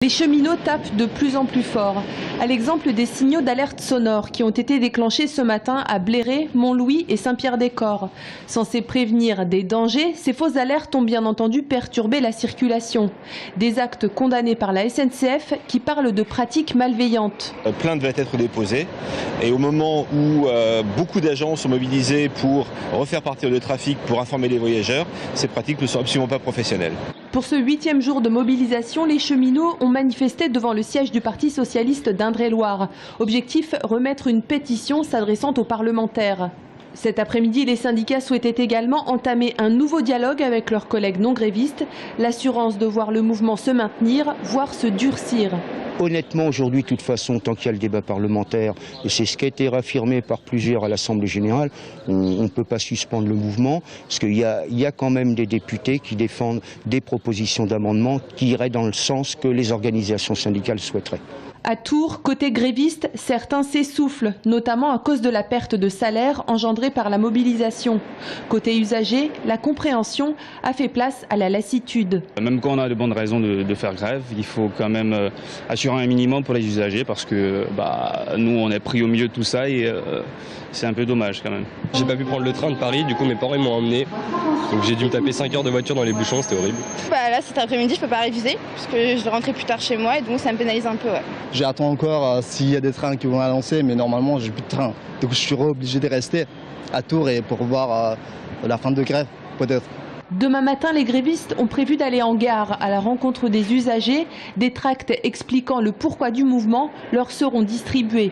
Les cheminots tapent de plus en plus fort, à l'exemple des signaux d'alerte sonore qui ont été déclenchés ce matin à Bléré, Montlouis et Saint-Pierre-des-Corps. Censés prévenir des dangers, ces fausses alertes ont bien entendu perturbé la circulation. Des actes condamnés par la SNCF qui parlent de pratiques malveillantes. Plainte va être déposée et au moment où beaucoup d'agents sont mobilisés pour refaire partir le trafic, pour informer les voyageurs, ces pratiques ne sont absolument pas professionnelles. Pour ce 8e jour de mobilisation, les cheminots ont manifesté devant le siège du Parti socialiste d'Indre-et-Loire. Objectif, remettre une pétition s'adressant aux parlementaires. Cet après-midi, les syndicats souhaitaient également entamer un nouveau dialogue avec leurs collègues non grévistes, l'assurance de voir le mouvement se maintenir, voire se durcir. Honnêtement, aujourd'hui, de toute façon, tant qu'il y a le débat parlementaire, et c'est ce qui a été réaffirmé par plusieurs à l'Assemblée générale, on ne peut pas suspendre le mouvement, parce qu'il y a quand même des députés qui défendent des propositions d'amendement qui iraient dans le sens que les organisations syndicales souhaiteraient. À Tours, côté gréviste, certains s'essoufflent, notamment à cause de la perte de salaire engendrée par la mobilisation. Côté usager, la compréhension a fait place à la lassitude. Même quand on a de bonnes raisons de faire grève, il faut quand même assurer un minimum pour les usagers parce que nous on est pris au milieu de tout ça et c'est un peu dommage quand même. J'ai pas pu prendre le train de Paris, du coup mes parents m'ont emmené. Donc j'ai dû me taper 5 heures de voiture dans les bouchons, c'était horrible. Là cet après-midi je peux pas réviser parce que je dois rentrer plus tard chez moi et donc ça me pénalise un peu. Ouais. J'attends encore s'il y a des trains qui vont lancer, mais normalement j'ai plus de train. Donc je suis obligé de rester à Tours et pour voir la fin de grève peut-être. Demain matin, les grévistes ont prévu d'aller en gare à la rencontre des usagers. Des tracts expliquant le pourquoi du mouvement leur seront distribués.